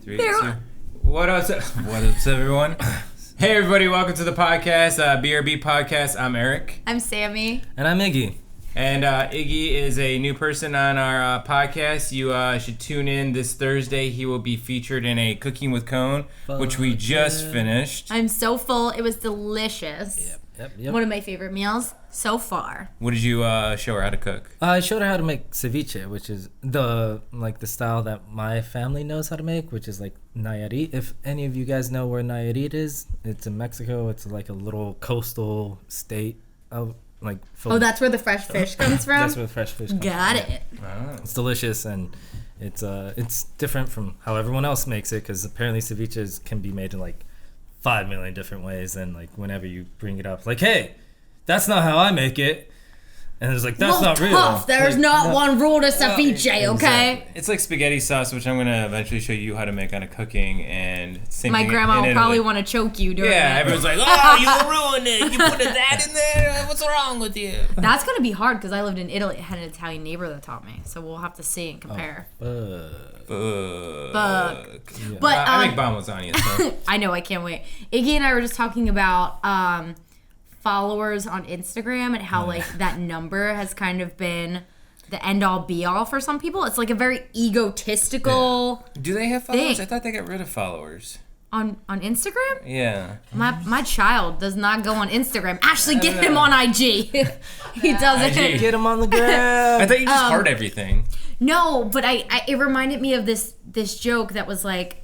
3, 2. What up, everyone? Hey, everybody, welcome to the podcast, BRB podcast. I'm Eric. I'm Sammie. And I'm Iggy. And Iggy is a new person on our podcast. You should tune in this Thursday. He will be featured in a Cooking with Kohn, which we just finished. I'm so full. It was delicious. Yep. One of my favorite meals so far. What did you show her how to cook? I showed her how to make ceviche, which is the style that my family knows how to make, which is like Nayarit. If any of you guys know where Nayarit is, it's in Mexico. It's like a little coastal state of like. That's where the fresh fish comes from? That's where the fresh fish comes from. Got it. Oh. It's delicious, and it's different from how everyone else makes it, because apparently ceviches can be made in like 5 million different ways, and like whenever you bring it up, like, hey, that's not how I make it, and it's like, that's not real. There's like, not one rule to ceviche, okay? It's like spaghetti sauce, which I'm gonna eventually show you how to make on a cooking, and same My thing grandma in will probably Italy. want to choke you during it. Everyone's like, oh, you ruined it. You put that in there. What's wrong with you? That's going to be hard because I lived in Italy. I had an Italian neighbor that taught me, so we'll have to see and compare. Fuck. Yeah. But I make bomb lasagna, so. I know, I can't wait. Iggy and I were just talking about followers on Instagram and how like that number has kind of been the end all be all for some people. It's like a very egotistical Do they have followers? thing. I thought they got rid of followers. on Instagram. Yeah. My child does not go on Instagram. Ashley, get him on IG. He doesn't. IG. Get him on the gram. I thought you just heart everything. No, but it reminded me of this joke that was like,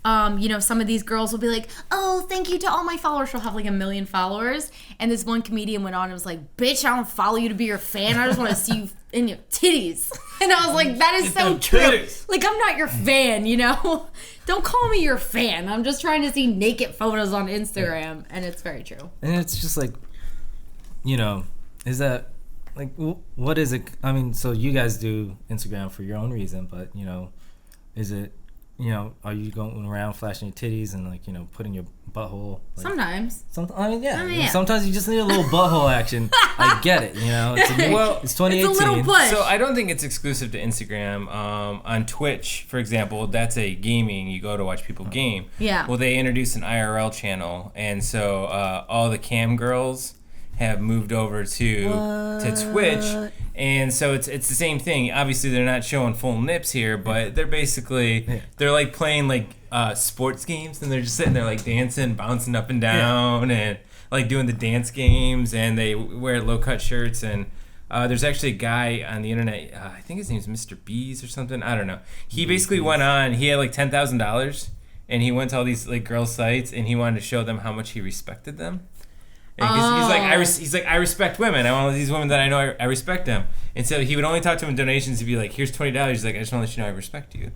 some of these girls will be like, oh, thank you to all my followers. She'll have like 1 million followers. And this one comedian went on and was like, bitch, I don't follow you to be your fan. I just want to see you in your titties. And I was like, that is so true. Titties. Like, I'm not your fan, you know? Don't call me your fan. I'm just trying to see naked photos on Instagram. And it's very true. And it's just like, is that like, what is it? I mean, so you guys do Instagram for your own reason, but is it, are you going around flashing your titties and like, putting your butthole? Like, Sometimes. Yeah. Sometimes you just need a little butthole action. I get it. It's 2018. It's a little push. So I don't think it's exclusive to Instagram. On Twitch, for example, that's a gaming. You go to watch people game. Yeah. Well, they introduced an IRL channel, and so all the cam girls have moved over to Twitch, and so it's the same thing. Obviously, they're not showing full nips here, but they're basically they're like playing like sports games, and they're just sitting there like dancing, bouncing up and down, and like doing the dance games, and they wear low cut shirts. And there's actually a guy on the internet, I think his name's Mr. Bees or something. I don't know. He basically went on. He had like $10,000, and he went to all these like girl sites, and he wanted to show them how much he respected them. He's like, I respect women. I want these women that I know I respect them. And so he would only talk to them in donations. He'd be like, here's $20. He's like, I just want to let you know I respect you.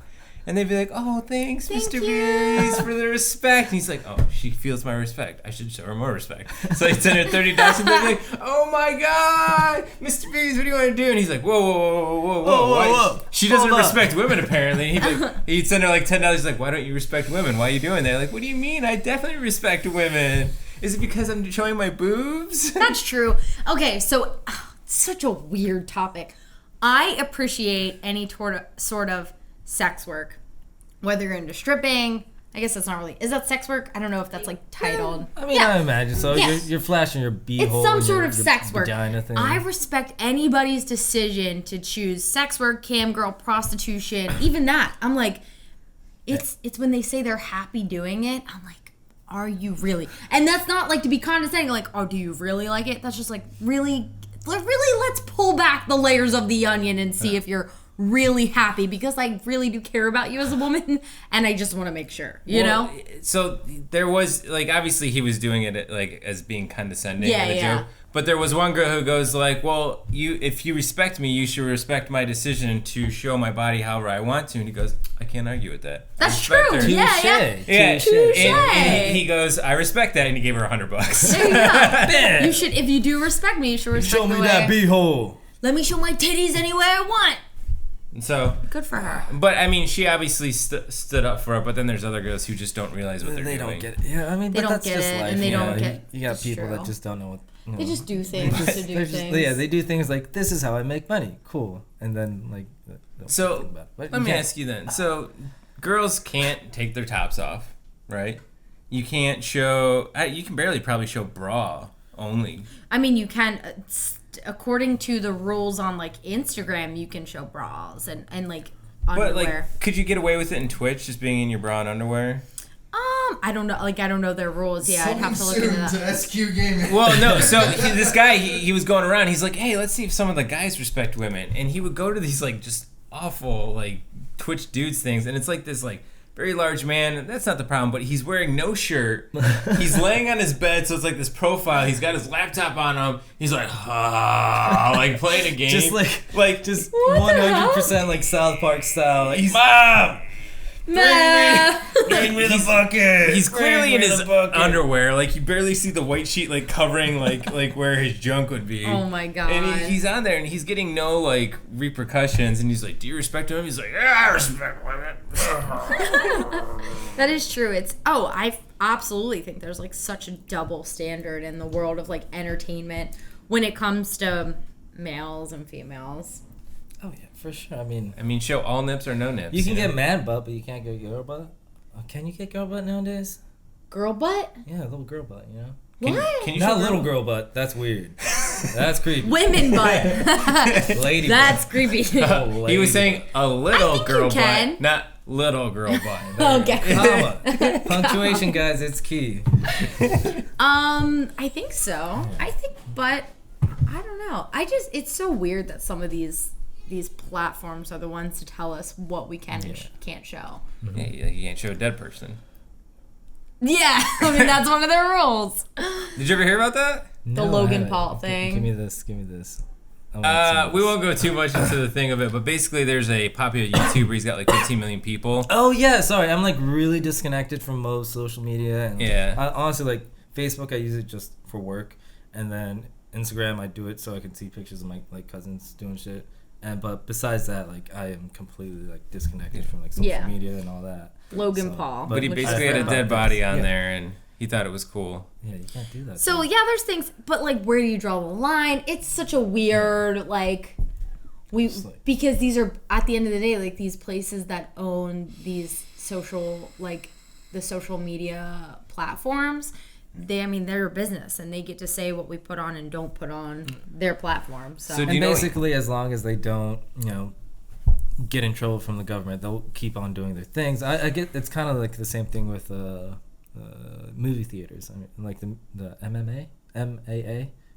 And they'd be like, oh, thanks, Mr. Bees, for the respect. And he's like, oh, she feels my respect. I should show her more respect. So he'd send her $30, and they'd be like, oh my God, Mr. Bees, what do you want to do? And he's like, whoa. She doesn't respect women, apparently. He'd send her like $10. He's like, why don't you respect women? Why are you doing that? Like, what do you mean? I definitely respect women. Is it because I'm showing my boobs? That's true. Okay, so such a weird topic. I appreciate any sort of sex work, whether you're into stripping. I guess that's not really. Is that sex work? I don't know if that's like titled. I mean, I imagine so. Yeah. You're flashing your beehole. It's some and sort your of sex work. Vagina thing. I respect anybody's decision to choose sex work, cam girl, prostitution, even that. I'm like, it's when they say they're happy doing it. I'm like, are you really? And that's not like to be condescending, like, oh, do you really like it? That's just like, really, let's pull back the layers of the onion and see if you're really happy, because I really do care about you as a woman, and I just want to make sure, you know? So there was, like, obviously he was doing it, like, as being condescending. Yeah. Joke. But there was one girl who goes like, well, if you respect me, you should respect my decision to show my body however I want to. And he goes, I can't argue with that. That's true. Yeah. Touche. And he goes, I respect that. And he gave her $100. There you go. You should, if you do respect me, you should respect Show me that beehole. Let me show my titties any way I want. So good for her. But I mean, she obviously stood up for it. But then there's other girls who just don't realize what they're doing. They don't get it. Yeah, I mean, they but don't that's get just it, life. and they don't get. You got people that just don't know what. They just do things to do things. Yeah, they do things like, this is how I make money. Cool. And then like. So let me ask you then. So girls can't take their tops off, right? You can't show. You can barely probably show bra only. I mean, you can. According to the rules on like Instagram, you can show bras and like underwear. But like, could you get away with it in Twitch, just being in your bra and underwear? I don't know. Like, I don't know their rules. Yeah, I'd have to look into that. To SQ Gaming. Well, no. So this guy, he was going around. He's like, hey, let's see if some of the guys respect women. And he would go to these like just awful like Twitch dudes things, and it's like this like very large man. That's not the problem, but he's wearing no shirt. He's laying on his bed, so it's like this profile. He's got his laptop on him. He's like, like playing a game, just just 100% like South Park style. Like, he's, Mom, bring me the bucket. He's clearly in his underwear. Like you barely see the white sheet like covering like where his junk would be. Oh my god! And he's on there and he's getting no like repercussions. And he's like, "Do you respect him?" He's like, "Yeah, I respect women." That is true. I absolutely think there's like such a double standard in the world of like entertainment when it comes to males and females. Oh yeah, for sure. I mean, show all nips or no nips. You can get man butt, but you can't get girl butt. Can you get girl butt nowadays? Girl butt? Yeah, little girl butt. You know. What? Can you Not little girl butt. That's weird. That's creepy. Women butt. Lady That's butt. creepy. Oh, he was saying a little girl can. butt, not little girl butt. Okay. Comma. Punctuation, guys, it's key. I think so. But I don't know. It's so weird that some of these platforms are the ones to tell us what we can and can't show. Mm-hmm. Yeah, you can't show a dead person. Yeah, I mean that's one of their rules. Did you ever hear about that? The Logan Paul thing. Give me this. We won't go too much into the thing of it, but basically there's a popular YouTuber. He's got like 15 million people. Oh yeah, sorry. I'm like really disconnected from most social media. And Yeah. I, honestly, like Facebook, I use it just for work, and then Instagram, I do it so I can see pictures of my like cousins doing shit. But besides that, like I am completely like disconnected from like social media and all that. Logan Paul. But he basically had a dead body on there, and he thought it was cool. Yeah, you can't do that. So yeah, there's things, but like, where do you draw the line? It's such a weird because these are at the end of the day like these places that own these social the social media platforms. They're a business and they get to say what we put on and don't put on their platform. So and basically, as long as they don't, get in trouble from the government, they'll keep on doing their things. I get it's kind of like the same thing with movie theaters. I mean, like the MAA,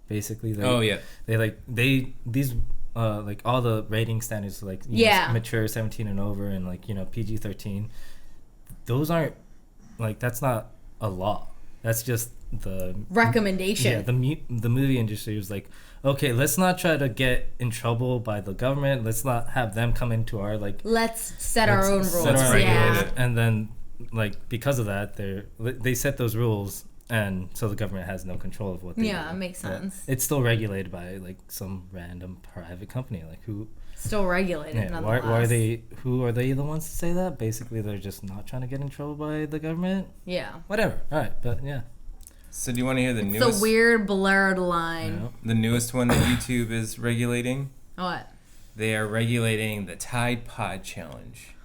basically. These like all the rating standards, like mature 17 and over, and like PG-13. Those aren't like that's not a law. That's just the recommendation. Yeah, the movie industry was like, okay, let's not try to get in trouble by the government. Let's not have them come into our let's set our own rules. And then because of that, they set those rules, and so the government has no control of what they do. Yeah, it makes sense. It's still regulated by some random private company who. Still regulated. Yeah, why are they? Who are they the ones to say that? Basically, they're just not trying to get in trouble by the government. Yeah. Whatever. All right, but yeah. So do you want to hear the newest? It's a weird blurred line. Yeah. The newest one that YouTube is regulating. What? They are regulating the Tide Pod Challenge.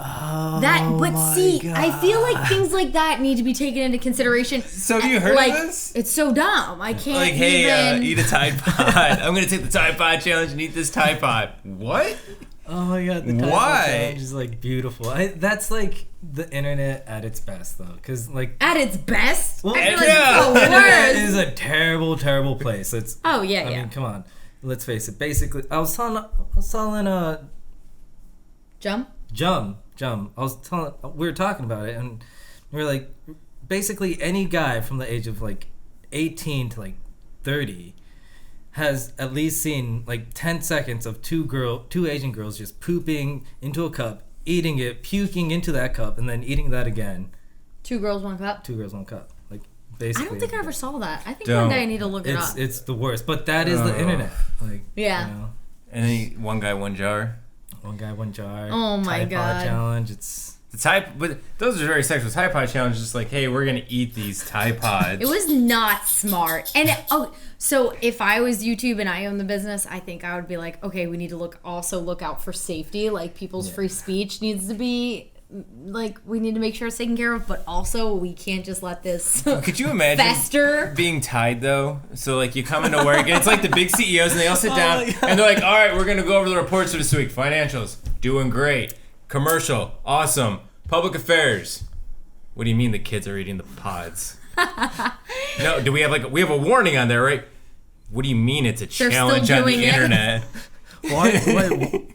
Oh, God. I feel like things like that need to be taken into consideration. So have you heard of this? It's so dumb. I can't eat a Tide Pod. I'm going to take the Tide Pod Challenge and eat this Tide Pod. What? Oh my God. The Tide Pod Challenge is beautiful. That's the internet at its best though. Because at its best? Well, I feel it's the worst. It is a terrible, terrible place. I mean, come on. Let's face it. Basically, I was telling we were talking about it, and we were basically any guy from the age of 18 to 30 has at least seen 10 seconds of two Asian girls just pooping into a cup, eating it, puking into that cup, and then eating that again. 2 girls, 1 cup? 2 girls, 1 cup. Basically. I don't think I ever saw that. I think one day I need to look it up. It's the worst, but that is the internet. Yeah. And then one guy, one jar. One guy, one jar. Oh my God. Tide Pod Challenge. It's the Tide, but those are very sexual. Tide Pod Challenge is just hey, we're gonna eat these Tide Pods. It was not smart. And so if I was YouTube and I owned the business, I think I would be okay, we need to look out for safety. People's free speech needs to be like we need to make sure it's taken care of, but also we can't just let this Could you imagine fester. being tied though? So like you come into work and it's like the big CEOs and they all sit down and they're like, all right, we're gonna go over the reports for this week. Financials, doing great. Commercial, awesome. Public affairs. What do you mean the kids are eating the pods? No, do we have we have a warning on there, right? What do you mean it's a challenge on the internet? I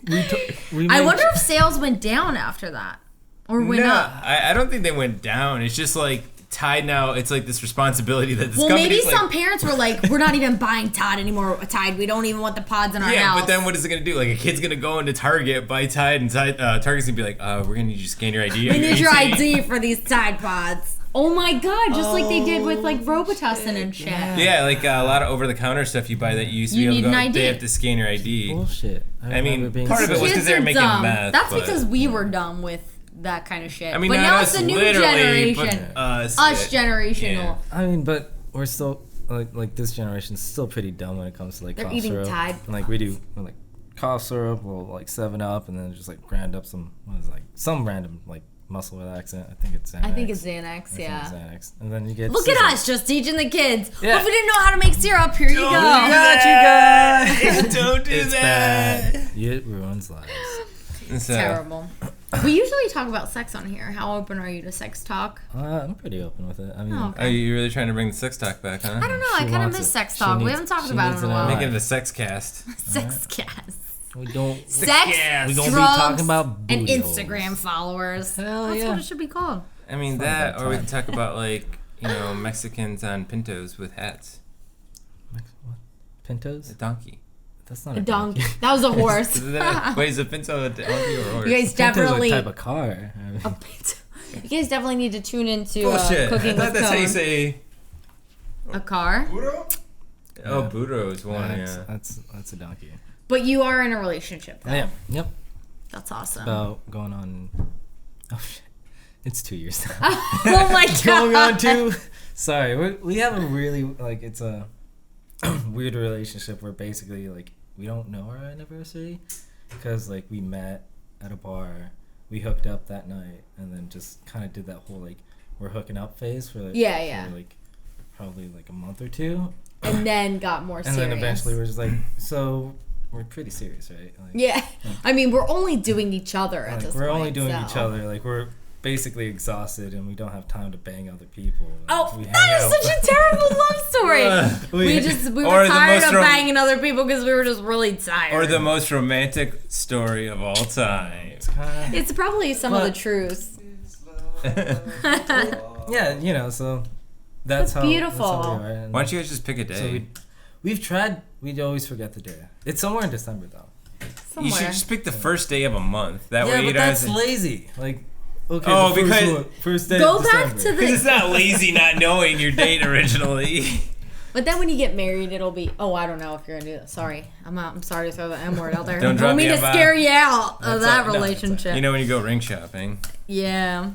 wonder if sales went down after that. Or went up. I don't think they went down. It's just like Tide now. It's like this responsibility that this well, company's maybe some parents were like, we're not even buying Tide anymore. Tide, we don't even want the pods in our house. Yeah, but then what is it gonna do? Like a kid's gonna go into Target, buy Tide, and Target's gonna be like, we're gonna need you to scan your ID. We need your ID for these Tide pods. Oh my god, just like they did with like Robitussin and shit. Yeah, like a lot of over-the-counter stuff you buy that you used to be able to go. They have to scan your ID. Bullshit. I mean, part of it was because they were making meth. That's because we were dumb with that kind of shit. I mean, but now it's the new generation. Us generational. Yeah. I mean, but we're still like this generation's still pretty dumb when it comes to like They're cough eating syrup. Tide. Like we do like cough syrup or like 7-Up and then just like grind up some some random like muscle relaxant. I think it's Xanax. Yeah. Xanax. And then you get Look at us just teaching the kids. Yeah. Well, if we didn't know how to make syrup, here you go. Don't do it's that. Bad. It ruins lives. So, Terrible. We usually talk about sex on here. How open are you to sex talk? I'm pretty open with it. I mean, okay. Are you really trying to bring the sex talk back, huh? I don't know. I kind of miss sex talk. We haven't talked about it in a while. Make it a sex cast. Sex cast. we don't. Sex, Yes. We don't drugs, be talking about and booty Instagram holes. followers. Hell That's yeah. what it should be called. I mean It's not that, about or we time. can talk about like Mexicans on pintos with hats. What? A Pintos? donkey. That's not A donkey. That was a horse. Wait, is a pinto a donkey or a horse? You guys Pinto's definitely. a type of car. I mean, A pinto. You guys definitely need to tune into Bullshit. Cooking I thought with that's how you Kohn. say. A car. Oh, Budo is one. that's, Yeah. that's a donkey. But you are in a relationship. Though. I am. Yep. That's awesome. About going on. Oh shit! It's 2 years now. Oh my god. Going on 2. Sorry, we have a really like it's a weird relationship where basically like we don't know our anniversary because like we met at a bar, we hooked up that night, and then just kind of did that whole like we're hooking up phase for like for, like probably like a month or 2, And then got more serious. and then eventually we're just like so we're pretty serious, right? Like, Yeah. I mean, we're only doing each other at like, this we're point. only doing so. each other. Like we're basically exhausted and we don't have time to bang other people. Oh, we hang that out. is such a terrible love story. we Or were the tired most of banging other people because we were just really tired. Or the most romantic story of all time. It's probably some of the truths. Yeah, so that's how beautiful. That's how we are. And Why don't you guys just pick a day? So we've tried. We always forget the day. It's somewhere in December though. You should just pick the first day of a month. That way Yeah, you but don't that's have to- lazy. Like, okay, Oh, the first because- one, first day Go of back December. to Because it's the. not lazy not knowing your date originally. But then when you get married, it'll be. Oh, I don't know if you're gonna do that. Sorry, I'm sorry to throw the M word out there. Don't I drop don't mean the to M-bomb. scare you out of That's that all- no, relationship. You know when you go ring shopping. Yeah.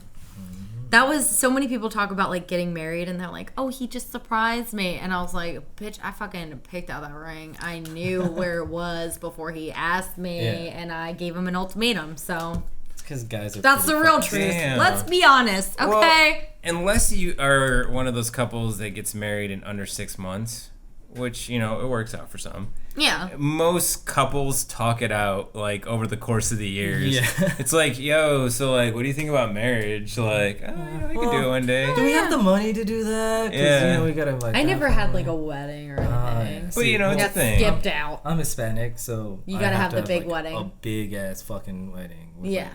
That was so many people talk about like getting married and they're like, oh, he just surprised me. And I was like, bitch, I fucking picked out that ring. I knew where it was before he asked me and I gave him an ultimatum. So It's because guys are. that's the pretty real fucking- truth. Damn. Let's be honest, okay? Well, unless you are one of those couples that gets married in under 6 months, which, it works out for some. Yeah. Most couples talk it out, like, over the course of the years. Yeah. It's like, yo, so, like, what do you think about marriage? Like, I could do it one day. Do we have the money to do that? 'Cause, Yeah. we gotta like. I never have had money. like a wedding or anything. But, it's a Got thing. skipped out. I'm Hispanic, so You I gotta have the big like, wedding. A big ass fucking wedding. With, Yeah.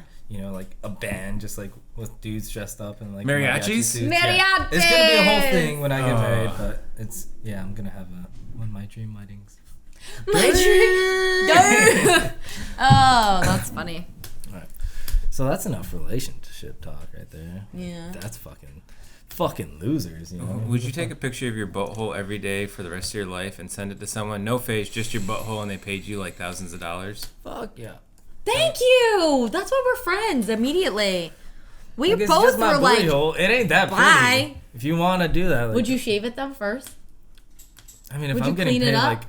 like a band, just like with dudes dressed up in like Mariachis? suits. Yeah. Mariachis! It's gonna be a whole thing when I get Oh. married, but I'm gonna have one of my dream weddings. My dream. Oh, that's funny. Alright. So that's enough relationship talk right there. Yeah. That's fucking losers, you know. Would you take a picture of your butthole every day for the rest of your life and send it to someone? No face, just your butthole, and they paid you like thousands of dollars? Fuck yeah. Thank you. That's why we're friends immediately. We Like, it's both just my were booty like, hole. It ain't that bye. pretty. If you want to do that, like, would you shave it though first? I mean, if would I'm you getting clean it paid up? like,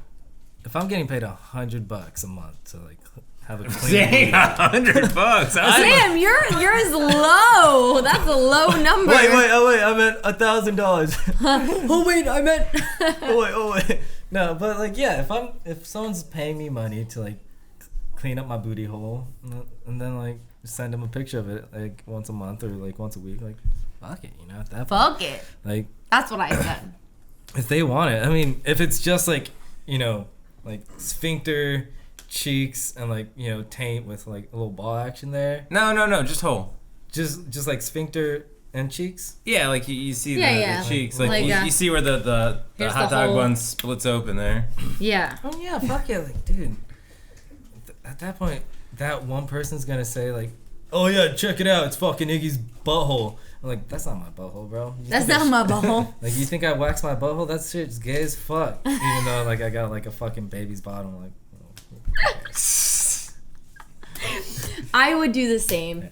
if I'm getting paid $100 a month to like have a clean. Dang, $100. Damn, yours low. That's a low number. Wait, I meant $1,000. Oh wait, I meant. Oh wait. No, but like, yeah, if someone's paying me money to like clean up my booty hole, and then like send them a picture of it like once a month or like once a week, like fuck it, you know, at that Fuck point. it. Like, That's what I said. if they want it, I mean, if it's just like, you know, like sphincter, cheeks, and like, you know, taint with like a little ball action there. No, just hole. Just like sphincter and cheeks. Yeah, like you see Yeah. the cheeks. Like, you see where the here's hot the dog hole. bun splits open there. Yeah. Oh yeah, fuck yeah, like dude. At that point, that one person's gonna say like, "Oh yeah, check it out, it's fucking Iggy's butthole." I'm like, that's not my butthole, bro. That's not my butthole. Like, you think I wax my butthole? That shit's gay as fuck. Even though like I got like a fucking baby's bottom, like. I would do the same.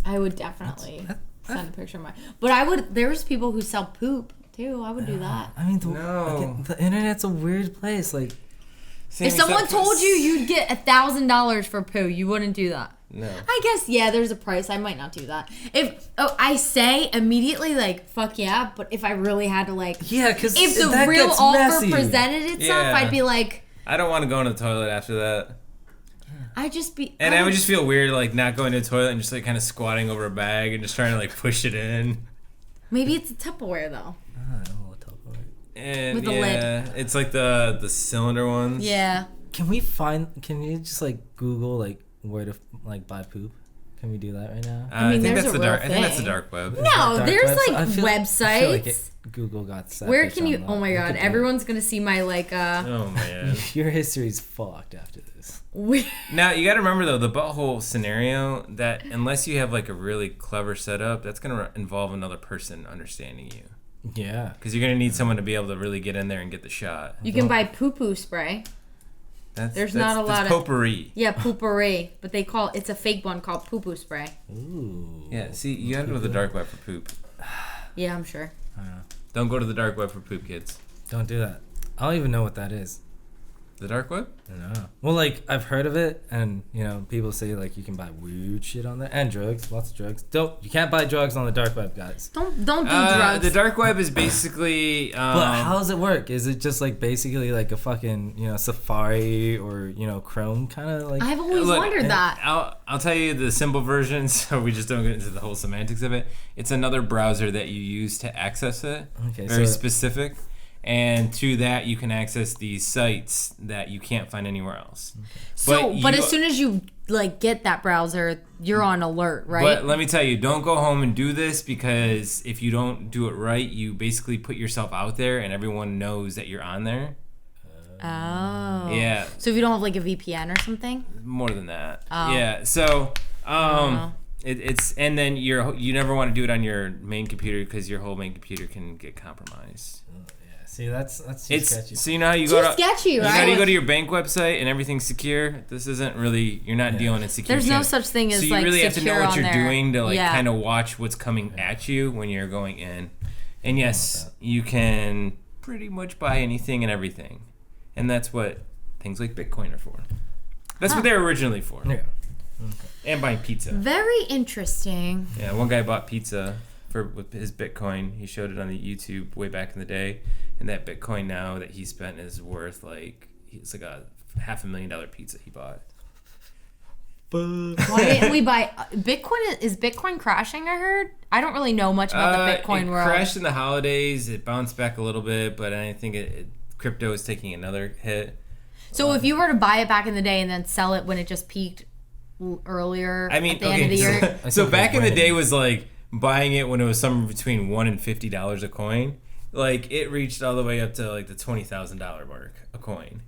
I would definitely send a picture of mine. But there's people who sell poop too. I would do that. I mean, No. again, the internet's a weird place. Like, If someone told you you'd get $1,000 for poo, you wouldn't do that. No. I guess, yeah, there's a price. I might not do that. I say immediately, like, fuck yeah, but if I really had to, like, yeah, because if the that real gets offer messy. presented itself, Yeah. I'd be like, I don't want to go in the toilet after that. I'd just be. And I would just feel weird, like, not going to the toilet and just, like, kind of squatting over a bag and just trying to, like, push it in. Maybe it's a Tupperware, though. And, With the yeah, lid. it's, like, the cylinder ones. Yeah. Can you just like Google like where to like buy poop? Can we do that right now? I mean, think there's that's a the dark. real I think that's the thing. dark web. No, Dark there's web? like I feel websites. like Google got set. Where can you? Oh my god! Everyone's gonna see my like. Oh man. Your history's fucked after this. Now you got to remember though the butthole scenario that unless you have like a really clever setup, that's gonna involve another person understanding you. Yeah. Because you're gonna need someone to be able to really get in there and get the shot. You can buy poo-poo spray. That's not a lot of- potpourri. Yeah, poopery, but it's a fake one called poo-poo spray. Ooh. Yeah, see, you gotta go to the dark web for poop. Yeah, I'm sure. Don't go to the dark web for poop, kids. Don't do that. I don't even know what that is. The dark web? No. Well, like I've heard of it, and you know, people say like you can buy weird shit on there and drugs, lots of drugs. You can't buy drugs on the dark web, guys. Don't do drugs. The dark web is basically. But how does it work? Is it just like basically like a fucking Safari or Chrome kind of like? I've always Look, wondered that. I'll tell you the simple version, so we just don't get into the whole semantics of it. It's another browser that you use to access it. Okay, Very so- specific. And through that, you can access these sites that you can't find anywhere else. But as soon as you like get that browser, you're on alert, right? But let me tell you, don't go home and do this because if you don't do it right, you basically put yourself out there and everyone knows that you're on there. Oh. Yeah. So if you don't have like a VPN or something? More than that. Oh. Yeah. So, it's and then you never want to do it on your main computer because your whole main computer can get compromised. See, that's too sketchy. So you know how you Too go to sketchy, right? You know how you go to your bank website and everything's secure. This isn't really. You're not dealing in secure. There's no shit. such thing as so you like really have to know secure what on you're there. doing to like Yeah. kind of watch what's coming at you when you're going in. And yes, you can pretty much buy anything and everything, and that's what things like Bitcoin are for. That's what they're originally for. Yeah. And buying pizza. Very interesting. Yeah, one guy bought pizza with his Bitcoin. He showed it on the YouTube way back in the day, and that Bitcoin now that he spent is worth it's like a $500,000 pizza he bought. Why didn't we buy Bitcoin? Is Bitcoin crashing? I heard. I don't really know much about the Bitcoin it world. crashed in the holidays. It bounced back a little bit, but I think crypto is taking another hit. So if you were to buy it back in the day and then sell it when it just peaked earlier I mean, at the end of the year, so back in the day was like buying it when it was somewhere between $1 and $50 a coin. Like it reached all the way up to like the $20,000 mark a coin.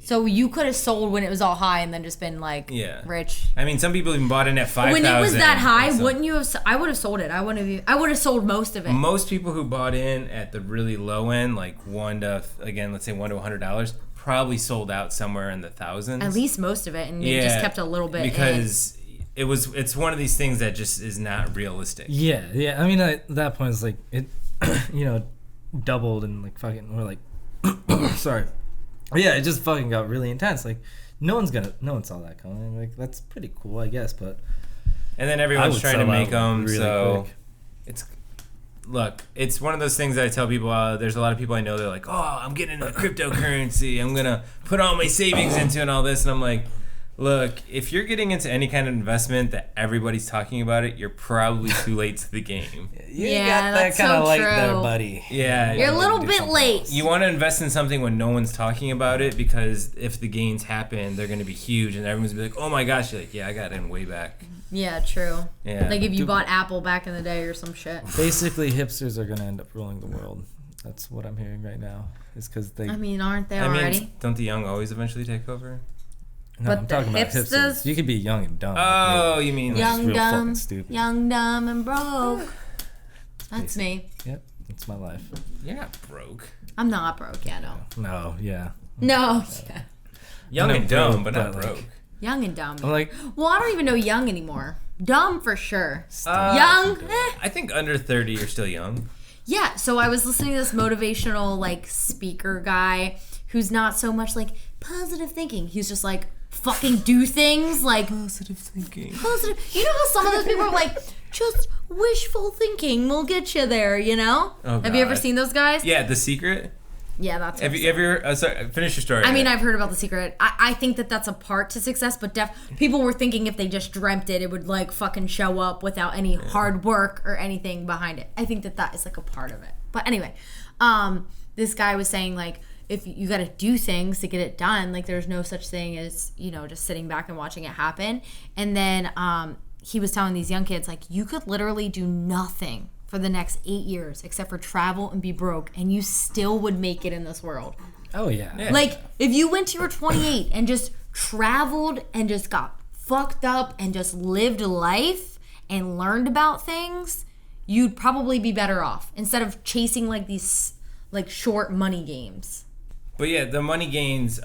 so you could have sold when it was all high and then just been like rich. I mean, some people even bought in at $5,000. When it was that high, wouldn't you have? I would have sold it. I would have sold most of it. Most people who bought in at the really low end, like $1 to $100, probably sold out somewhere in the thousands. At least most of it, and you just kept a little bit because it's one of these things that just is not realistic. Yeah. I mean, at that point, it's like it, doubled and like fucking, or like, sorry. Yeah, it just fucking got really intense. Like, no one saw that coming. Like, that's pretty cool, I guess, but And then everyone's trying to make them really so quick. it's one of those things that I tell people. There's a lot of people I know. They're like, "Oh, I'm getting into cryptocurrency. I'm gonna put all my savings into and all this." And I'm like, "Look, if you're getting into any kind of investment that everybody's talking about it, you're probably too late to the game. You Yeah, got that's that kind of so light true. there, buddy. Yeah, You're a little bit late. You want to invest in something when no one's talking about it, because if the gains happen, they're gonna be huge, and everyone's gonna be like, "Oh my gosh!" You're like, "Yeah, I got in way back." Yeah, true. Yeah. Like if you bought Apple back in the day or some shit. Basically, hipsters are gonna end up ruling the world. That's what I'm hearing right now. Is because they. I mean, aren't they already? Don't the young always eventually take over? No, but I'm the talking about hipsters- hipsters. You could be young and dumb. Oh, you mean Yeah. Young, real dumb, fucking stupid. young, dumb, and broke. That's me. Yep, that's my life. you're not broke. I'm not broke, yeah, no. No, yeah. No, yeah. Young Not and dumb, broke, but not but, like, broke. Young and dumb. I'm like, Well, I don't even know young anymore. Dumb for sure. Uh, Young? I think under 30, you're still young. Yeah, so I was listening to this motivational like speaker guy who's not so much like positive thinking. He's just like fucking do things like Positive thinking. positive. You know how some of those people are like just wishful thinking will get you there, you know? Oh, Have you ever God. seen those guys? Yeah, The Secret. Yeah, that's what Have you ever? Sorry, finish your story. I mean, I've heard about The Secret. I think that that's a part to success, but people were thinking if they just dreamt it, it would like fucking show up without any hard work or anything behind it. I think that that is like a part of it. But anyway, this guy was saying like, if you got to do things to get it done, like there's no such thing as, you know, just sitting back and watching it happen. And then he was telling these young kids like, you could literally do nothing for the next 8 years except for travel and be broke, and you still would make it in this world. oh yeah. Yeah. Like, if you went to your 28 and just traveled and just got fucked up and just lived life and learned about things, you'd probably be better off instead of chasing like these like short money games. But yeah, the money gains.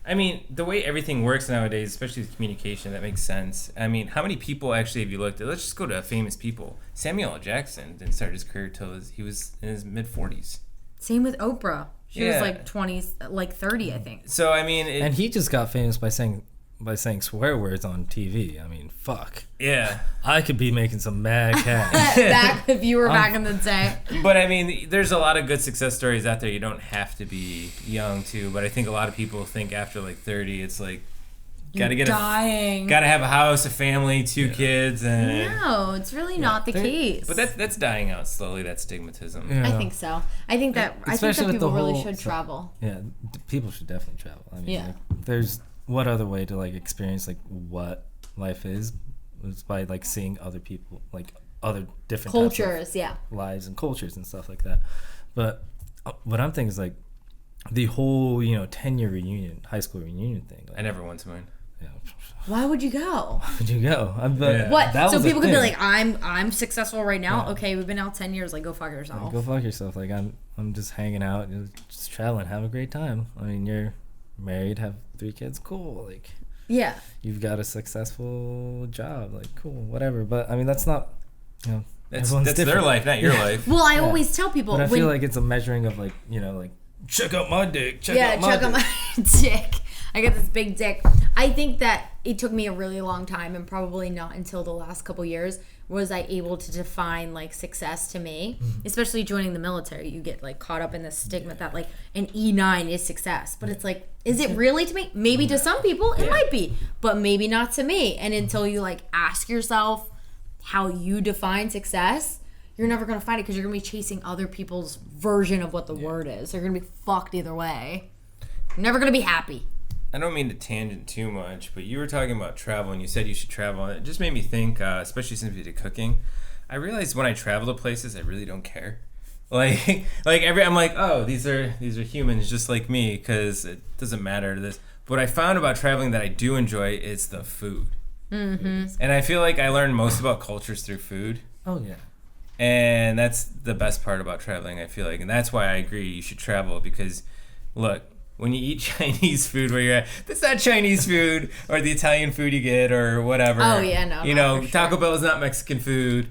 I mean, the way everything works nowadays, especially with communication, that makes sense. I mean, how many people actually have you looked at? Let's just go to famous people. Samuel L. Jackson didn't start his career till he was in his mid-40s. Same with Oprah. She was Yeah. like 20, like 30, I think. So I mean, And he just got famous by saying swear words on TV. I mean, fuck. yeah. I could be making some mad cash. Back if you were back in the day. But I mean, there's a lot of good success stories out there. You don't have to be young too. But I think a lot of people think after like 30, it's like gotta get dying. gotta have a house, a family, 2 kids, and. No, it's really not the case. But that's dying out slowly. That stigmatism. I think so. I think that Especially with people the really whole- should travel. Yeah, people should definitely travel. I mean, Yeah. like, there's what other way to like experience like what life is by like seeing other people, like other different types Cultures, yeah. of lives and cultures and stuff like that. But what I'm thinking is like the whole 10-year reunion, high school reunion thing. Like, I never went to mine. yeah, Why would you go? where'd you go? Yeah. What? That So was the people could be thing. like, I'm successful right now. Yeah. Okay, we've been out 10 years. Like, go fuck yourself. Go fuck yourself. Like I'm just hanging out, just traveling, have a great time. I mean, you're married, have 3 kids, cool. Like Yeah. you've got a successful job, like cool, whatever. But I mean, that's not, That's everyone's their different. life, not your life. Well, I always tell people But I when feel like it's a measuring of like like check out my dick, check yeah, out my check dick. out my dick. I got this big dick. I think that it took me a really long time, and probably not until the last couple years was I able to define like success to me. Especially joining the military, you get like caught up in this stigma that like an E9 is success, but it's like, is it really to me? Maybe to some people it might be, but maybe not to me. And until you like ask yourself how you define success, you're never gonna find it, because you're gonna be chasing other people's version of what the word is. You're gonna be fucked either way. You're never gonna be happy. I don't mean to tangent too much, but you were talking about travel, and you said you should travel, and it just made me think, especially since we did cooking, I realized when I travel to places, I really don't care. I'm like, oh, these are humans just like me, because it doesn't matter to this. But what I found about traveling that I do enjoy is the food. Mm-hmm. And I feel like I learned most about cultures through food. Oh yeah. And that's the best part about traveling, I feel like. And that's why I agree you should travel, because, look, when you eat Chinese food where you're at, that's not Chinese food, or the Italian food you get, or whatever. Oh, yeah, no, You no, know, for sure. Taco Bell is not Mexican food.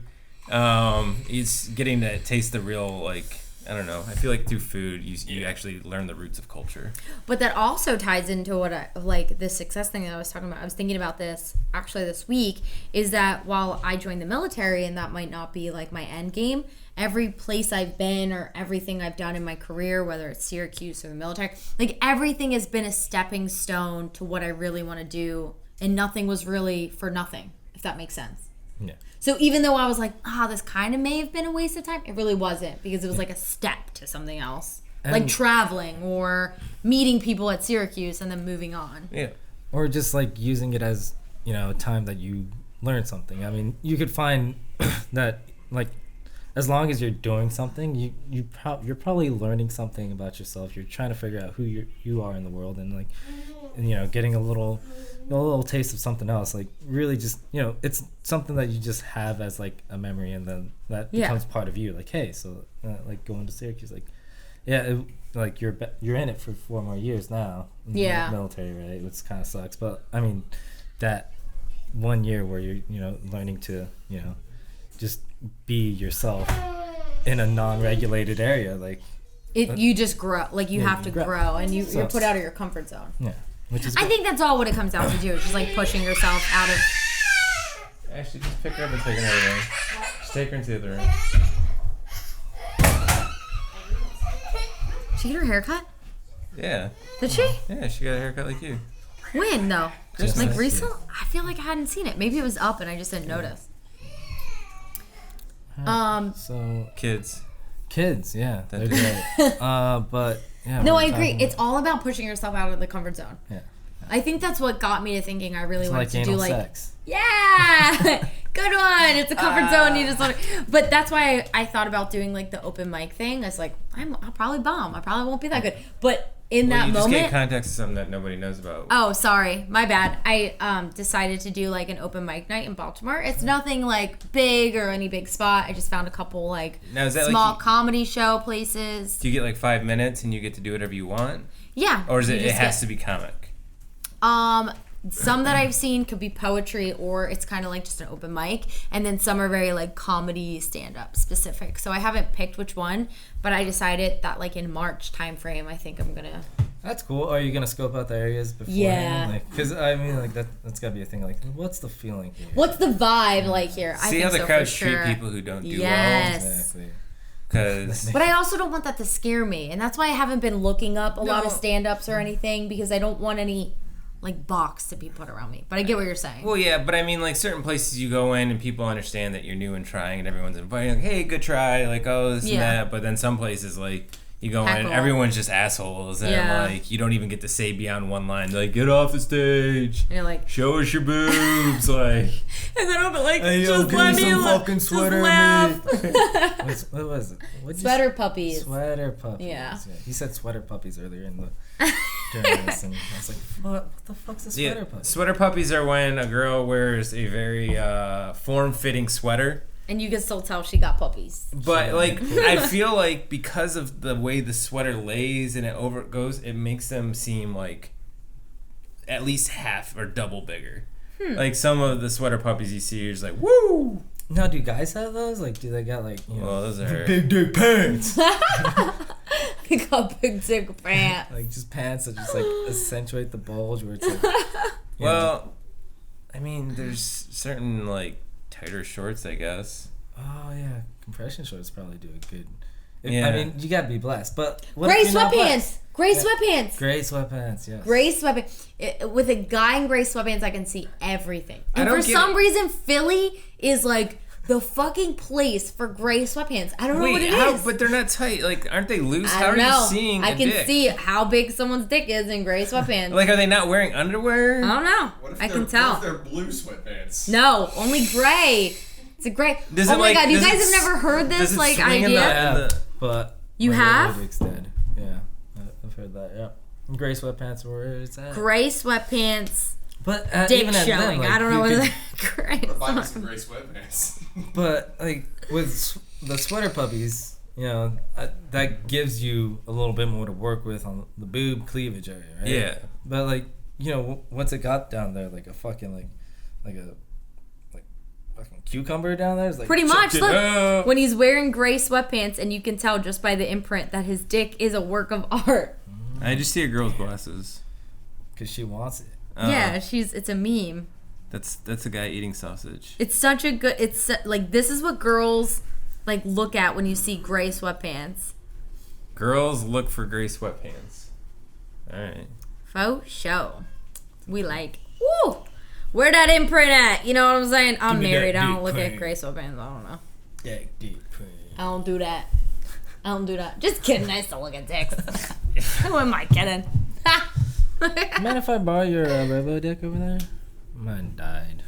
It's getting to taste the real, like, I don't know. I feel like through food, you actually learn the roots of culture. But that also ties into what like the success thing that I was talking about. I was thinking about this actually this week, is that while I joined the military and that might not be like my end game, every place I've been or everything I've done in my career, whether it's Syracuse or the military, like everything has been a stepping stone to what I really want to do, and nothing was really for nothing, if that makes sense. Yeah. So even though I was like, this kind of may have been a waste of time, it really wasn't, because it was like a step to something else. And like traveling or meeting people at Syracuse and then moving on. Yeah. Or just like using it as, a time that you learn something. I mean, you could find that like as long as you're doing something, you're probably learning something about yourself. You're trying to figure out who you are in the world, and like, getting a little taste of something else. Like really just, it's something that you just have as like a memory, and then that becomes part of you. Like, hey, so like going to Syracuse, like, like you're in it for 4 more years now. In the military, right? Which kind of sucks, but I mean, that 1 year where you're learning to just be yourself in a non-regulated area, like you just grow, like you have to grow, and you're put out of your comfort zone. Yeah, which is I think that's all what it comes down to do. It's just like pushing yourself out of. Actually, just pick her up and take her in the other room. Just take her into the other room. Did she get her haircut? Yeah. Did she? Yeah, she got a haircut like you. When though? Just like nice. recent? I feel like I hadn't seen it. Maybe it was up and I just didn't notice. So Kids, yeah, they're great. But yeah. No, I agree. It's all about pushing yourself out of the comfort zone. Yeah. I think that's what got me to thinking I really wanted to do like sex. Yeah, good one. It's a comfort zone. You just want to, but that's why I thought about doing like the open mic thing. It's like I'll probably bomb. I probably won't be that good. But in that you moment, just gave context to something that nobody knows about. Oh, sorry, my bad. I decided to do like an open mic night in Baltimore. It's nothing like big or any big spot. I just found a couple like Now, is that small like comedy show places. Do you get like 5 minutes and you get to do whatever you want? Yeah. Or is it has to be comic? Some that I've seen could be poetry, or it's kind of like just an open mic, and then some are very like comedy stand-up specific. So I haven't picked which one, but I decided that like in March time frame, I think I'm gonna. That's cool. Are you gonna scope out the areas before? Yeah. Because I mean, like that's gotta be a thing. Like, what's the feeling here? What's the vibe like here? See how the crowd treat people who don't do well. Exactly. But I also don't want that to scare me, and that's why I haven't been looking up a lot of stand-ups or anything, because I don't want any like box to be put around me. But I get what you're saying. Well, yeah, but I mean, like certain places you go in and people understand that you're new and trying, and everyone's inviting, like, hey, good try, like, oh, this and that. But then some places, like, you go in and everyone's just assholes, and like you don't even get to say beyond one line. They're like, get off the stage. And you're like, show us your boobs, like. And then I'm like, hey, yo, just let me some fucking sweater laugh. What was it? Sweater puppies. Sweater puppies. Yeah. He said sweater puppies earlier in the during this, and I was like, what the fuck's a sweater puppy? Sweater puppies are when a girl wears a very form-fitting sweater. And you can still tell she got puppies. But like, I feel like because of the way the sweater lays and it goes, it makes them seem like at least half or double bigger. Like some of the sweater puppies you see, you're just like, woo! Now, do guys have those? Like, do they got like, well, those are big dick pants? They got big dick pants. Like just pants that just like accentuate the bulge, where it's like. Well, I mean, there's certain like tighter shorts, I guess. Oh yeah, compression shorts probably do a good. Yeah. I mean, you gotta be blessed, but Gray sweatpants. Gray sweatpants. Gray sweatpants. Yes. Gray sweatpants. With a guy in gray sweatpants, I can see everything. And for some reason, Philly is like the fucking place for gray sweatpants. I don't know what it is. But they're not tight. Like, aren't they loose? I don't know. How are you seeing I can see how big someone's dick is in gray sweatpants. Like, are they not wearing underwear? I don't know. I can tell. What if they're blue sweatpants? No, only gray. It's a gray. Oh my god, you guys have never heard this like idea? But you have? Dead. Yeah, I've heard that. Yeah, gray sweatpants were where it's at. Gray sweatpants. But dick even at showing. them, like, I don't know whether they're gray. Buy me some gray sweatpants. But like with the sweater puppies, that gives you a little bit more to work with on the boob cleavage area, right? Yeah. But like once it got down there, like a fucking like fucking cucumber down there. It's like, Pretty much. it Look, out. when he's wearing gray sweatpants, and you can tell just by the imprint that his dick is a work of art. I just see a girl's glasses. because she wants it. Yeah, it's a meme. That's a guy eating sausage. It's such a good. It's like this is what girls like look at when you see gray sweatpants. Girls look for gray sweatpants. All right. Faux show. We like. Woo! Where that imprint at? You know what I'm saying? I'm Give me married. that I don't deep look at print. gray sweatpants. I don't know. That deep print. I don't do that. I don't do that. Just kidding. I still look at dicks. Who am I kidding? Mind if I borrow your robo dick over there? Mine died.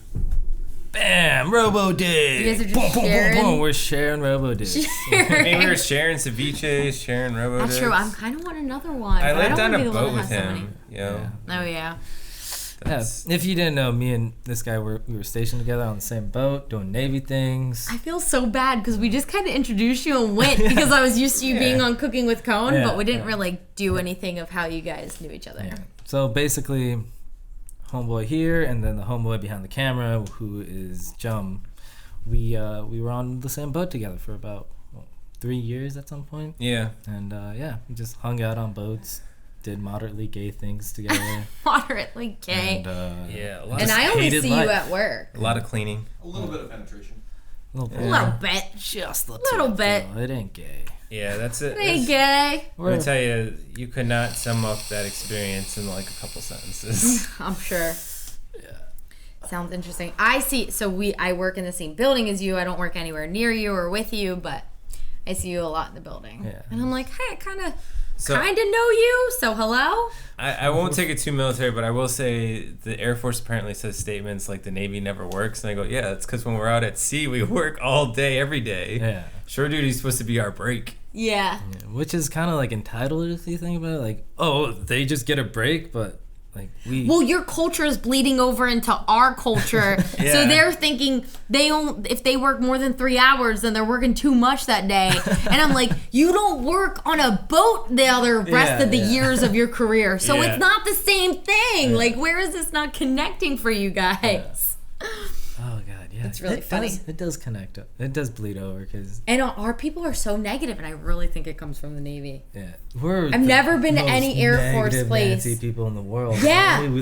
Bam! Robo dick! You guys are just sharing? We're sharing robo dicks. Maybe we were sharing ceviche, sharing robo. That's true. I kind of want another one. I but lived don't on wanna a be the one boat that with has so many. him. Yo. Oh yeah. Yeah, That's, if you didn't know, me and this guy we were stationed together on the same boat doing Navy things. I feel so bad because we just kind of introduced you and went because I was used to you being on Cooking with Kohn, Yeah, but we didn't yeah. really do anything of how you guys knew each other. Yeah. So basically, homeboy here and then the homeboy behind the camera, who is Jum. We were on the same boat together for about 3 years at some point, yeah. and we just hung out on boats, did moderately gay things together. Moderately gay. And, Yeah. A lot, And of, I only hated see life. you at work. a lot of cleaning. A little bit of penetration. a little A bit. little bit. Just a Little bit. It ain't gay. Yeah, that's it. Hey, That's- gay. I'm gonna tell you, you could not sum up that experience in like a couple sentences. I'm sure. Sounds interesting. I see. So I work in the same building as you. I don't work anywhere near you or with you, but I see you a lot in the building. Yeah. And I'm like, hey, I kind of So- know you. So hello. I won't take it too military, but I will say the Air Force apparently says statements like the Navy never works, and I go, yeah, it's because when we're out at sea, we work all day, every day. Yeah. Shore duty's supposed to be our break. Yeah. Yeah, which is kind of like entitled if you think about it. Like, oh, they just get a break, but like we. Well, your culture is bleeding over into our culture, so Yeah. they're thinking if they work more than 3 hours, then they're working too much that day. And I'm like, you don't work on a boat the other rest of the years of your career, so Yeah. it's not the same thing. Like, where is this not connecting for you guys? Oh god, yeah. It's really funny. It does connect. It does bleed over because And our people are so negative, and I really think it comes from the Navy. yeah, we're. I've never been to most any Air Force negative place. Nancy people in the world. Yeah. we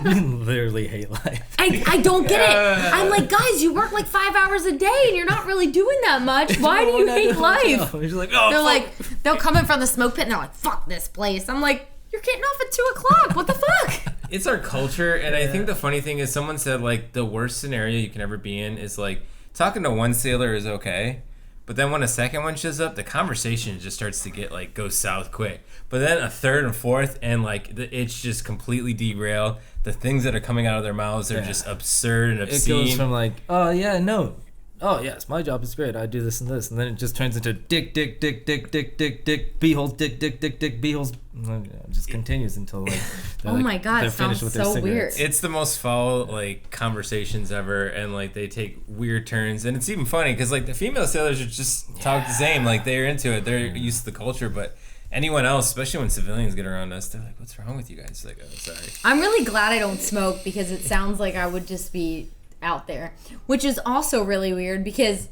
literally hate life. I don't get it. I'm like, guys, you work like 5 hours a day, and you're not really doing that much. Why do you hate life? You're just like, oh, They're fuck. like, they'll come in from the smoke pit and they're like, fuck this place. I'm like, you're getting off at 2 o'clock. What the fuck? It's our culture, and I think the funny thing is someone said, like, the worst scenario you can ever be in is, like, talking to one sailor is okay, but then when a second one shows up, the conversation just starts to get, like, go south quick. But then a third and fourth, and, like, it's just completely derailed. The things that are coming out of their mouths are Yeah. just absurd and It obscene. goes from like, oh yeah, no, oh yes, my job is great. I do this and this, and then it just turns into dick, beeholes, dick, beeholes. It just continues until like. Oh my God, it sounds so weird. It's the most foul, like, conversations ever, and, like, they take weird turns. And it's even funny, because, like, the female sailors are just talk the same. Like, they're into it. They're used to the culture, but anyone else, especially when civilians get around us, they're like, what's wrong with you guys? Like, oh, sorry. I'm really glad I don't smoke because it sounds like I would just be out there, which is also really weird because,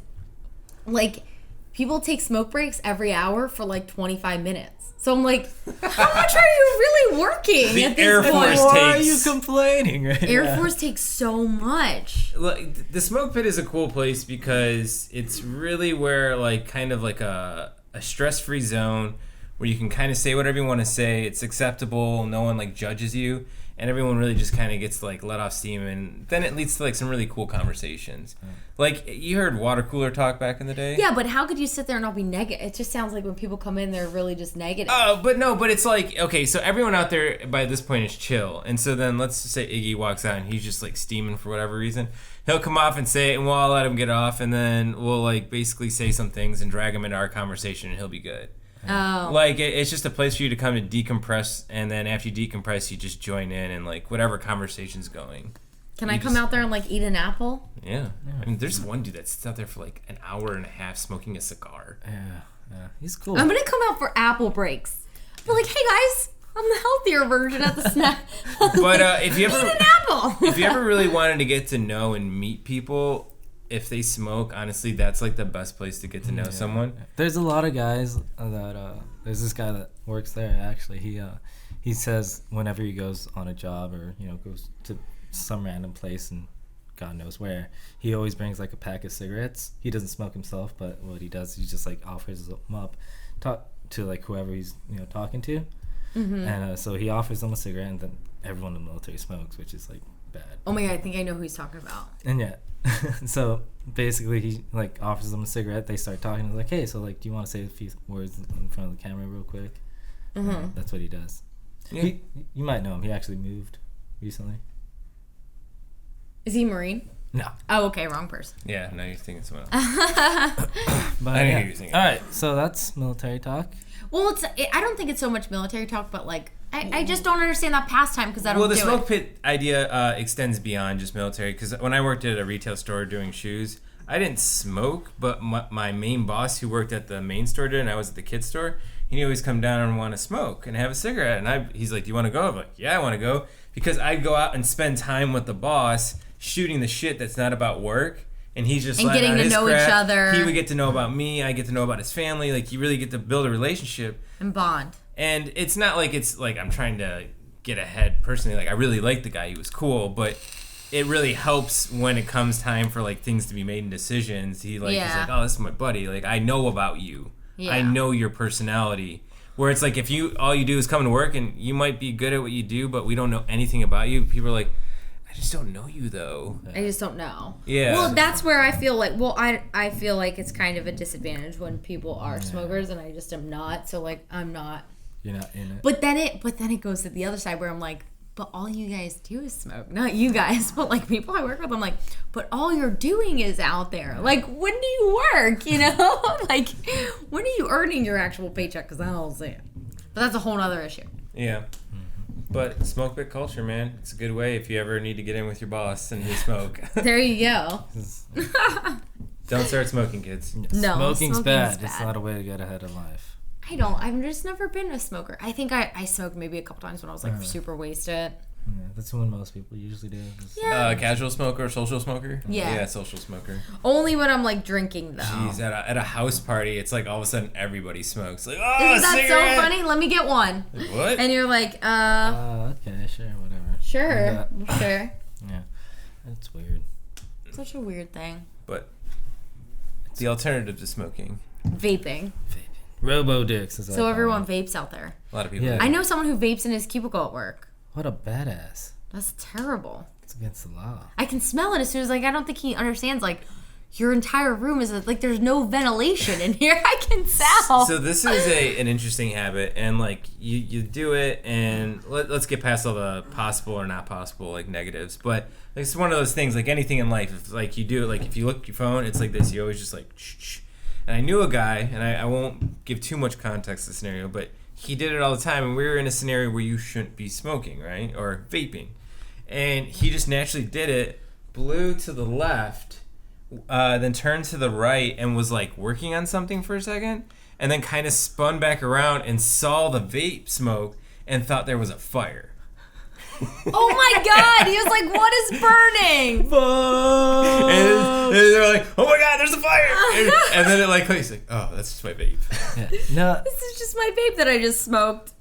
like, people take smoke breaks every hour for like 25 minutes. So I'm like, how much are you really working The at this Air point? Force Why are takes- you complaining right Air now? Force takes so much. Like, the smoke pit is a cool place because it's really where, like, kind of like a stress-free zone where you can kind of say whatever you want to say. It's acceptable. No one, like, judges you. And everyone really just kind of gets, like, let off steam. And then it leads to, like, some really cool conversations. Like, you heard water cooler talk back in the day? Yeah, but how could you sit there and not be negative? It just sounds like when people come in, they're really just negative. But it's like, okay, so everyone out there by this point is chill. And so then let's just say Iggy walks out and he's just, like, steaming for whatever reason. He'll come off and say it, and I'll let him get off. And then we'll, like, basically say some things and drag him into our conversation, and he'll be good. Oh. Like, it's just a place for you to come and decompress, and then after you decompress, you just join in and, like, whatever conversation's going. Can I you come just- out there and, like, eat an apple? Yeah. I mean, there's one dude that sits out there for, like, an hour and a half smoking a cigar. Yeah, he's cool. I'm gonna come out for apple breaks. Be like, hey guys, I'm the healthier version at the snack. But if you Eat ever an apple. if you ever really wanted to get to know and meet people, if they smoke, honestly, that's like the best place to get to know someone. There's a lot of guys that there's this guy that works there. Actually, he says whenever he goes on a job or goes to some random place and God knows where, he always brings like a pack of cigarettes. He doesn't smoke himself, but what he does, he just like offers them up, talk to like whoever he's talking to, and so he offers them a cigarette, and then everyone in the military smokes, which is like bad. Oh my God, I think I know who he's talking about. And so basically he like offers them a cigarette. They start talking. He's like, hey, so like, do you want to say a few words in front of the camera real quick? That's what he does. Yeah. You might know him. He actually moved recently. Is he Marine? No. Oh, okay, wrong person. Yeah, no, you're thinking someone else. But I know who you're thinking. All right, so that's military talk. Well, I don't think it's so much military talk, but like I just don't understand that pastime because I don't. Well, the do smoke it. pit idea extends beyond just military. Because when I worked at a retail store doing shoes, I didn't smoke, but my main boss who worked at the main store did, and I was at the kids store. He'd always come down and want to smoke and have a cigarette, and he's like, "Do you want to go?" I'm like, "Yeah, I want to go," because I'd go out and spend time with the boss shooting the shit that's not about work. And he's just and getting to know each other. He would get to know about me. I get to know about his family. Like, you really get to build a relationship and bond. And it's not like I'm trying to get ahead personally. Like, I really like the guy. He was cool, but it really helps when it comes time for like things to be made and decisions. He's like, oh, this is my buddy. Like, I know about you. Yeah. I know your personality. Where it's like, if all you do is come to work and you might be good at what you do, but we don't know anything about you. People are like, I just don't know you though. I just don't know. Yeah. Well, that's where I feel like, I feel like it's kind of a disadvantage when people are smokers and I just am not. So like, I'm not. You're not in it. But then it goes to the other side where I'm like, but all you guys do is smoke. Not you guys, but like people I work with, I'm like, but all you're doing is out there. Like, when do you work, Like, when are you earning your actual paycheck? Because I don't see it. But that's a whole other issue. Yeah. But smoke pit culture, man. It's a good way if you ever need to get in with your boss and you smoke. There you go. Don't start smoking, kids. No, smoking's bad. It's not a way to get ahead in life. I've just never been a smoker. I think I smoked maybe a couple times when I was like super wasted. Yeah, that's what most people usually do. Yeah. Casual smoker, social smoker? Yeah. Yeah, social smoker. Only when I'm like drinking though. Jeez, at a house party, it's like all of a sudden everybody smokes. Like, oh, isn't that cigarette! so funny? Let me get one. Like, what? And you're like, okay, sure, whatever. Sure. Sure. Yeah. That's weird. Such a weird thing. But the alternative to smoking. Vaping. Robo dicks. So everyone vapes out there. A lot of people. Yeah. do. I know someone who vapes in his cubicle at work. What a badass. That's terrible. It's against the law. I can smell it as soon as I don't think he understands like your entire room is like there's no ventilation in here. I can tell. So this is an interesting habit, and like you do it, and let's get past all the possible or not possible like negatives. But it's one of those things, like anything in life. If like you do it, like if you look at your phone, it's like this. You always just like shh. And I knew a guy, and I won't give too much context to the scenario, but he did it all the time, and we were in a scenario where you shouldn't be smoking, right, or vaping, and he just naturally did it, blew to the left. Then turned to the right and was like working on something for a second, and then kind of spun back around and saw the vape smoke and thought there was a fire. Oh my god! He was like, "What is burning?" And they're like, "Oh my god, there's a fire!" And then it like he's like, "Oh, that's just my vape." Yeah. No. This is just my vape that I just smoked.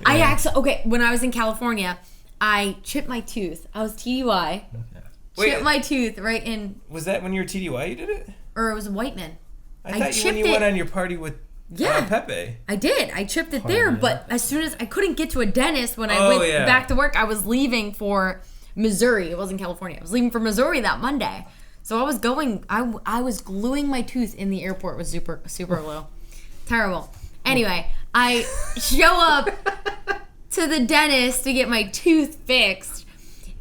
Yeah. When I was in California, I chipped my tooth. I was TDY. Chipped my tooth right in. Was that when you were TDY you did it? Or it was Whiteman. I thought when you went on your party with Pepe. I did. I chipped it there, but as soon as I couldn't get to a dentist when I went back to work, I was leaving for Missouri. It wasn't California. I was leaving for Missouri that Monday. So I was going. I was gluing my tooth in the airport with super glue. Terrible. Anyway, I show up to the dentist to get my tooth fixed.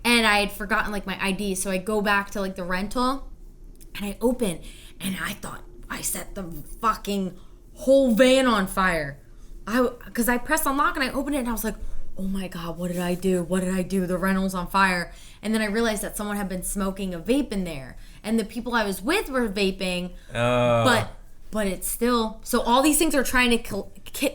And I had forgotten, like, my ID, so I go back to, like, the rental, and I open, and I thought I set the fucking whole van on fire. Because I pressed unlock, and I opened it, and I was like, oh, my God, what did I do? What did I do? The rental's on fire. And then I realized that someone had been smoking a vape in there, and the people I was with were vaping, but it's still... So all these things are trying to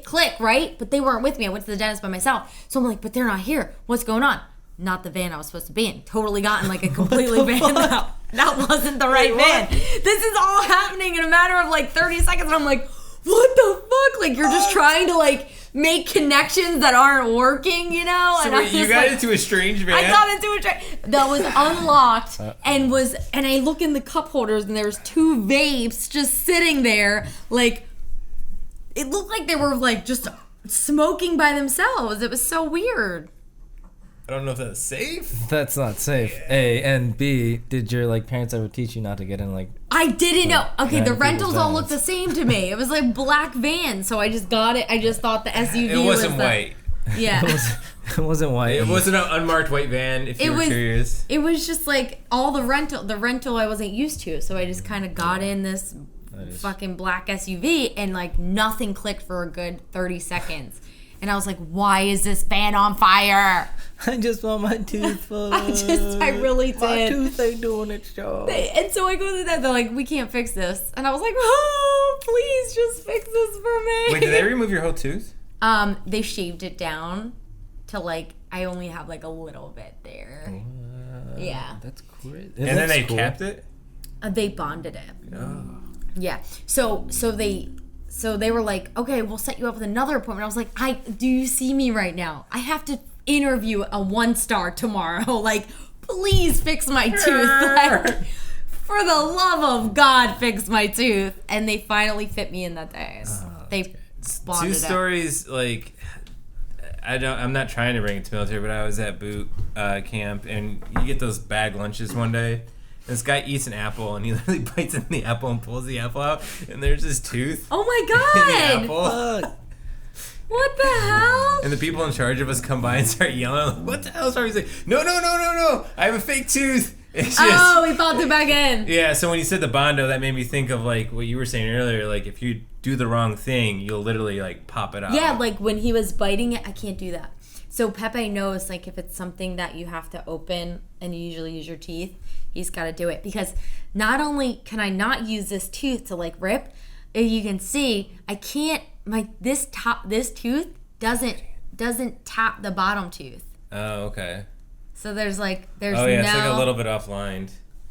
click, right? But they weren't with me. I went to the dentist by myself. So I'm like, but they're not here. What's going on? Not the van I was supposed to be in. Totally gotten like a completely van out. that wasn't the right van. This is all happening in a matter of like 30 seconds. And I'm like, what the fuck? Like, you're just trying to like make connections that aren't working, you know? So and wait, you got into a strange van? I got into a that was unlocked and I look in the cup holders and there was 2 vapes just sitting there. Like, it looked like they were like just smoking by themselves. It was so weird. I don't know if that's safe. That's not safe. A and B. Did your like parents ever teach you not to get in like? I didn't know. Okay, the people's rentals all vans? looked the same to me. It was like black van, so I just got it. I just thought the SUV It wasn't was white. Yeah. It wasn't white. It wasn't an unmarked white van. If you were curious, it was just like all the rental I wasn't used to, so I just kind of got in this fucking black SUV and like nothing clicked for a good 30 seconds. And I was like, why is this van on fire? I just want my tooth. I really did. My tooth ain't doing its job. And so I go to that. They're like, we can't fix this. And I was like, oh, please just fix this for me. wait, did they remove your whole tooth? They shaved it down to like, I only have like a little bit there. Yeah. That's great. And then they kept it. They bonded it. Oh. Yeah. So they were like, okay, we'll set you up with another appointment. I was like, do you see me right now? I have to interview a 1-star tomorrow. Like, please fix my tooth. Like, for the love of God, fix my tooth. And they finally fit me in that day. They bonded 2 up. stories, like, I'm not trying to bring it to military, but I was at boot camp, and you get those bag lunches one day. This guy eats an apple, and he literally bites into the apple and pulls the apple out, and there's his tooth Oh my in the God. apple. What the hell? And the people in charge of us come by and start yelling, I'm like, what the hell's wrong? He's like, no, I have a fake tooth. It's just... Oh, he popped it back in. Yeah, so when you said the Bondo, that made me think of, like, what you were saying earlier. Like, if you do the wrong thing, you'll literally, like, pop it out. Yeah, like when he was biting it, I can't do that. So Pepe knows, like, if it's something that you have to open and you usually use your teeth, he's got to do it. Because not only can I not use this tooth to, like, rip, if you can see, I can't, this tooth doesn't tap the bottom tooth. Oh, okay. So there's Oh, yeah, it's like a little bit offline.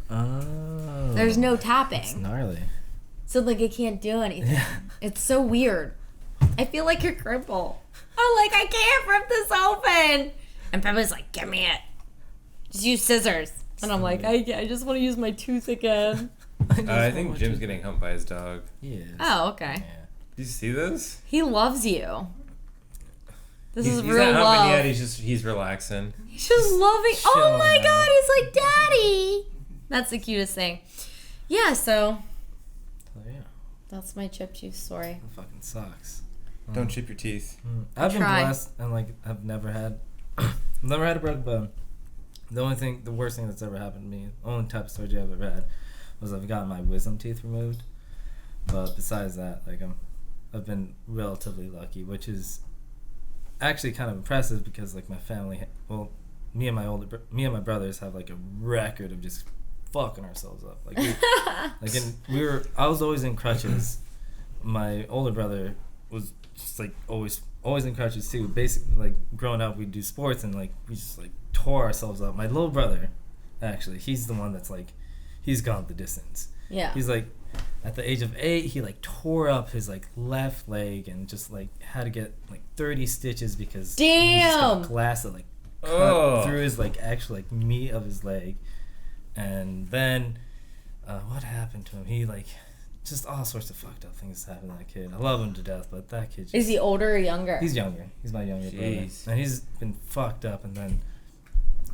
Oh. There's no tapping. It's gnarly. So, like, it can't do anything. It's so weird. I feel like you're crippled. I'm like, I can't rip this open. And Pepe's like, give me it. Just use scissors. And I'm like, I just want to use my tooth again. I think Jim's getting humped by his dog. He is. Oh, okay. Yeah. Did you see this? He loves you. This is He's real not love. humping yet. He's relaxing. He's just loving. Chill Oh my out. God, he's like, Daddy. That's the cutest thing. Yeah, so Oh, yeah. that's my chip tooth story. That fucking sucks. Don't chip your teeth. I've been Try. blessed and like I've never had a broken bone. The worst thing that's ever happened to me, the only type of surgery I've ever had was I've gotten my wisdom teeth removed. But besides that, like I've been relatively lucky, which is actually kind of impressive because like my family, me and my brothers have like a record of just fucking ourselves up. Like I was always in crutches. My older brother was just like always in crutches too. Basically, like growing up, we'd do sports and like we just like tore ourselves up. My little brother, actually, he's the one that's like, he's gone the distance. Yeah. He's like, at the age of 8, he like tore up his like left leg and just like had to get like 30 stitches because he just got glass that like cut through his like actual like meat of his leg. And then what happened to him? He like just all sorts of fucked up things happened to that kid. I love him to death, but that kid just, Is he older or younger? He's younger. He's my younger brother. Jeez. And he's been fucked up. And then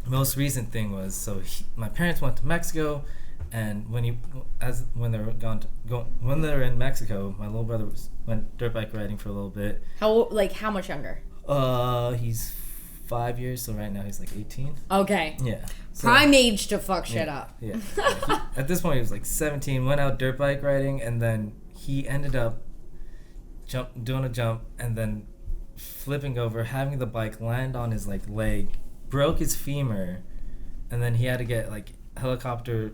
the most recent thing was, my parents went to Mexico, and when they were in Mexico, my little brother went dirt bike riding for a little bit. How much younger? He's 5 years, so right now he's like 18. Okay. Yeah. So, Prime age to fuck shit up. Yeah. At this point, he was like 17, went out dirt bike riding, and then he ended up doing a jump and then flipping over, having the bike land on his like leg, broke his femur, and then he had to get like helicopter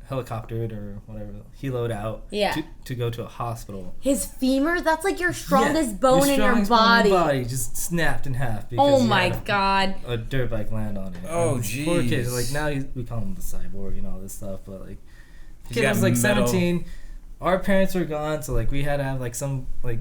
helicoptered or whatever, heloed out Yeah. to go to a hospital. His femur, that's like your strongest Yeah, bone in your strongest bone in body. your just snapped in half because Oh he my had god. a dirt bike land on it. Oh, And poor kid. jeez. Like now we call him the cyborg and all this stuff, but like the He's kid got was like metal. 17. Our parents were gone, so like we had to have like some like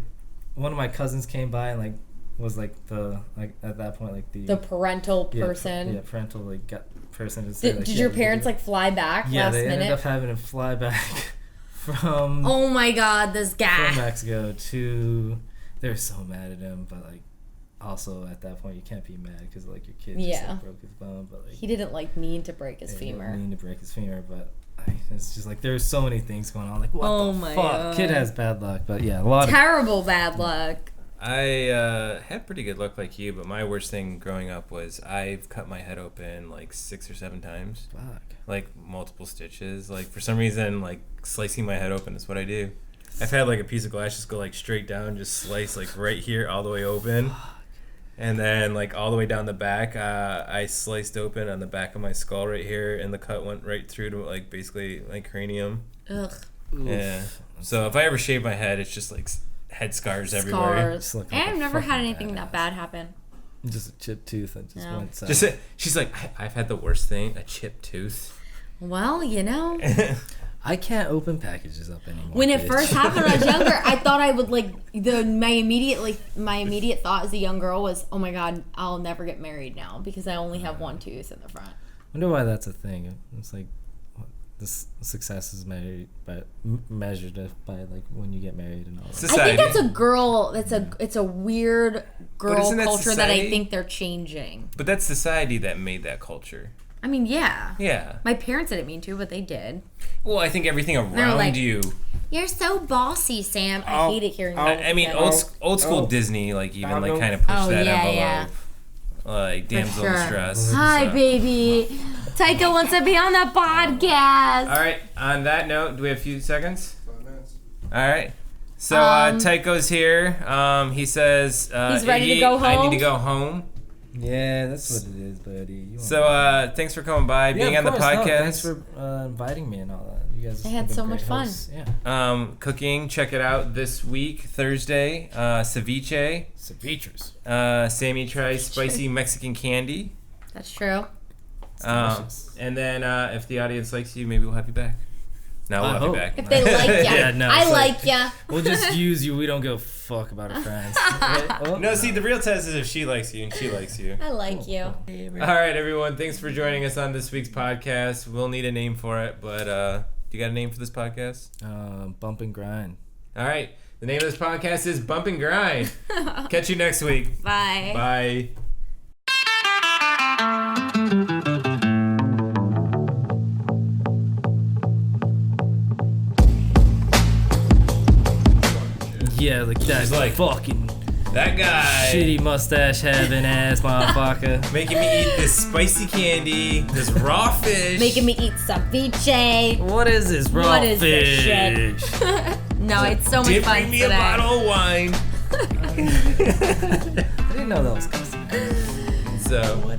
one of my cousins came by and like was like the like at that point like The parental yeah, person. yeah, parental like person to say, Did, like, did yeah, your you parents do it. like fly back Yeah, last they ended minute? up having to fly back from Oh my god, this guy. from Mexico to. They're so mad at him, but like also at that point you can't be mad because like your kid just Yeah. like, broke his bone, but like He didn't like mean to break his he didn't femur. mean to break his femur, but it's just like there's so many things going on. Like what Oh the my fuck? God. Kid has bad luck, but yeah, a lot of Terrible bad luck. I had pretty good luck like you, but my worst thing growing up was I've cut my head open like 6 or 7 times. fuck. Like multiple stitches. Like for some reason, like slicing my head open is what I do. I've had like a piece of glass just go like straight down, just slice like right here all the way open. And then like all the way down the back, I sliced open on the back of my skull right here, and the cut went right through to like basically my cranium. Ugh. Yeah. So if I ever shave my head, it's just like head scars everywhere. Just look like And I've a never had fucking anything that badass. bad happen. Just a chipped tooth and just No. went south. Just she's like, I've had the worst thing, a chipped tooth. Well, you know. I can't open packages up anymore. When it bitch. first happened when I was younger, I thought I would like my immediate thought as a young girl was, oh my god, I'll never get married now because I only have one tooth in the front. wonder why that's a thing. It's like this success is measured by like when you get married and all that. Society. I think that's a girl. It's a weird girl isn't that culture that I society? think they're changing. But that's society that made that culture. I mean, yeah. Yeah. My parents didn't mean to, but they did. Well, I think everything They're around like, you. You're so bossy, Sam. I hate it hearing that. I mean, old school Disney, like even like kind of pushed Oh, that yeah, envelope. yeah. Like damsel in sure. distress. Hi, so. baby. Taika wants to be on the podcast. All right. On that note, do we have a few seconds? 5 minutes. All right. So Tycho's here. He says He's ready to Iggy, go I home? need to go home. Yeah, that's what it is, buddy. You So thanks for coming by, being on the podcast. No, thanks for inviting me and all that. You guys I had have been so great much fun. hosts. Yeah. Cooking, check it out this week, Thursday. Ceviche. Ceviches. Sammie tries spicy Mexican candy. That's true. Delicious. And then if the audience likes you, maybe we'll have you back. No, we'll I have you hope. back. If they like ya. Yeah, no, I it's like ya. We'll just use you. We don't give a fuck about our friends. Right? Oh, No, see, the real test is if she likes you and she likes you. I like you. All right, everyone. Thanks for joining us on this week's podcast. We'll need a name for it, but do you got a name for this podcast? Bump and grind. All right. The name of this podcast is Bump and Grind. Catch you next week. Bye. Bye. Yeah, like that. She's like, fucking That guy. shitty mustache having ass motherfucker. Making me eat this spicy candy, this raw fish. Making me eat ceviche. What is this raw What is this fish? shit? No, it's so much Did fun bring me today. a bottle of wine. I didn't know that was custom. So.